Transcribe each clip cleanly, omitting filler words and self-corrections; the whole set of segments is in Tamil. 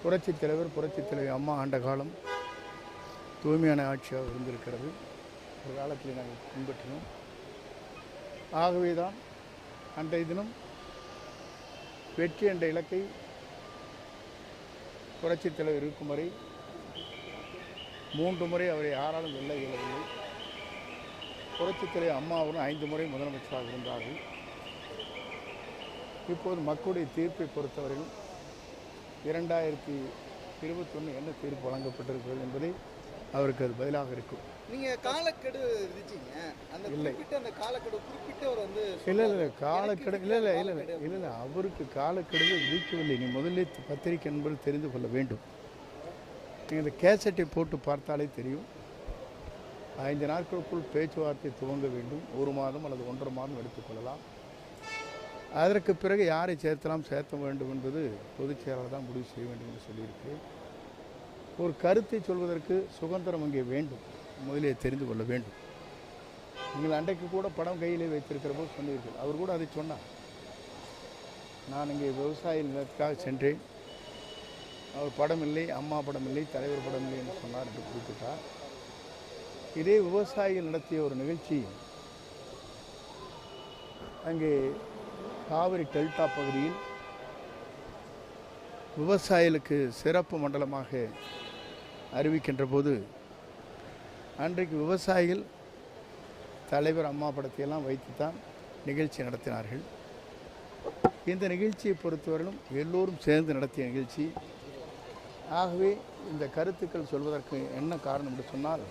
புரட்சித் தலைவர் புரட்சித் தலைவி அம்மா ஆண்ட காலம் தூய்மையான ஆட்சியாக இருந்திருக்கிறது. ஒரு காலத்தில் நாங்கள் பின்பற்றினோம். ஆகவே தான் அன்றைய தினம் வெற்றி என்ற இலக்கை புரட்சித் தலைவர் இருக்கும் வரை 3 முறை அவரை யாராலும் வெல்ல இயலவில்லை. புரட்சித் தலைவர் அம்மா அவரும் 5 முறை முதலமைச்சராக இருந்தார்கள். இப்போது மக்களுடைய தீர்ப்பை பொறுத்தவரையில் 2021 என்ன தீர்ப்பு வழங்கப்பட்டிருக்கிறது என்பதை அவருக்கு அது பதிலாக இருக்கும். நீங்கள் காலக்கெடு விதிச்சிங்க, அந்த குறிப்பிட்ட அந்த காலக்கெடு குறிப்பிட்டவர் வந்து இல்லை காலக்கெடு இல்லை அவருக்கு காலக்கெடு விதிக்கவில்லை. நீ முதல்ல பத்திரிகை என்பது தெரிந்து கொள்ள வேண்டும். நீங்கள் இந்த கேசட்டை போட்டு பார்த்தாலே தெரியும். 5 நாட்களுக்குள் பேச்சுவார்த்தை துவங்க வேண்டும். 1 மாதம் அல்லது 1.5 மாதம் எடுத்துக்கொள்ளலாம். அதற்கு பிறகு யாரை சேர்த்த வேண்டும் என்பது பொதுச் செயலாளர் தான் முடிவு செய்ய வேண்டும் என்று சொல்லியிருக்கு. ஒரு கருத்தை சொல்வதற்கு சுதந்திரம் அங்கே வேண்டும், முதலே தெரிந்து கொள்ள வேண்டும். நீங்கள் அன்றைக்கு கூட படம் கையிலே வைத்திருக்கிற போது சொன்னீர்கள். அவர் கூட அதை சொன்னார். நான் இங்கே விவசாய நிலத்துக்காக சென்றேன், அவர் படம் இல்லை, அம்மா படம் இல்லை, தலைவர் படம் இல்லை என்று சொன்னார் என்று குறிப்பிட்டார். இதே விவசாயிகள் நடத்திய ஒரு நிகழ்ச்சி அங்கே காவிரி டெல்டா பகுதியில் விவசாயிகளுக்கு சிறப்பு மண்டலமாக அறிவிக்கின்ற போது அன்றைக்கு விவசாயிகள் தலைவர் அம்மா படத்தையெல்லாம் வைத்துத்தான் நிகழ்ச்சி நடத்தினார்கள். இந்த நிகழ்ச்சியை பொறுத்தவரையிலும் எல்லோரும் சேர்ந்து நடத்திய நிகழ்ச்சி. ஆகவே இந்த கருத்துக்கள் சொல்வதற்கு என்ன காரணம் என்று சொன்னால்,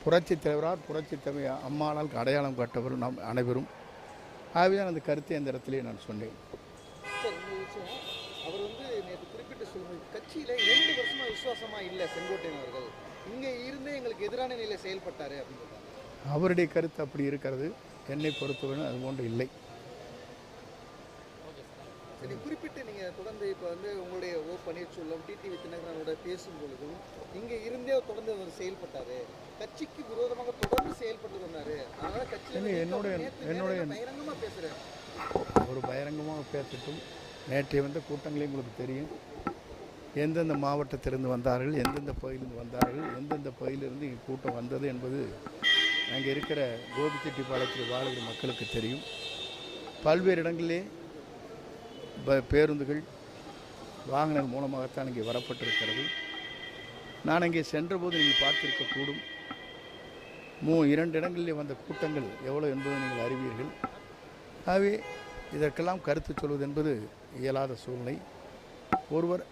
புரட்சித் தலைவரால் புரட்சித் தலைவி அம்மானால் அடையாளம் காட்டவர்கள் நாம் அனைவரும். ஆகவே தான் அந்த கருத்தை அந்த இடத்திலே நான் சொன்னேன். அவர் வந்து நேற்று குறிப்பிட்டு சொல்லுங்கள், கட்சியில் 2 வருஷமாக விசுவாசமாக இல்லை செங்கோட்டையன் அவர்கள், இங்கே இருந்தே எங்களுக்கு எதிரான நிலையில் செயல்பட்டார் அப்படின்னு சொல்கிறாங்க. அவருடைய கருத்து அப்படி இருக்கிறது. என்னை பொறுத்தவரை அது போன்று இல்லை. சரி, குறிப்பிட்டு நீங்கள் தொடர்ந்து இப்போ வந்து உங்களுடைய ஓ பன்னீர்செல்வம் டிடிவி தினகரனோட பேசும் பொழுதும் இங்கே இருந்தே தொடர்ந்து அவர் செயல்பட்டார், கட்சிக்கு விரோதமாக தொடர்ந்து செயல்பட்டு வந்தார், அதனால் கட்சியில் என்னுடைய பகிரங்கமாக பேசுகிறார். ஒரு பகிரங்கமாக பேசட்டும். நேற்றைய வந்த கூட்டங்களே உங்களுக்கு தெரியும். எந்தெந்த மாவட்டத்திலிருந்து வந்தார்கள், எந்தெந்த பகுதியிலிருந்து வந்தார்கள், எந்தெந்த பகுதியிலிருந்து இங்கே கூட்டம் வந்தது என்பது அங்கே இருக்கிற கோபிச்செட்டிப்பாளையத்தில் வாழ்கிற மக்களுக்கு தெரியும். பல்வேறு இடங்களிலே பேருந்துகள் வாகனங்கள் மூலமாகத்தான் இங்கே வரப்பட்டிருக்கிறது. நான் அங்கே சென்றபோது நீங்கள் பார்த்திருக்கக்கூடும். 2 இடங்களிலே வந்த கூட்டங்கள் எவ்வளோ என்பதை நீங்கள் அறிவீர்கள். ஆகவே இதற்கெல்லாம் கருத்து சொல்வது என்பது இயலாத சூழ்நிலை. ஒருவர்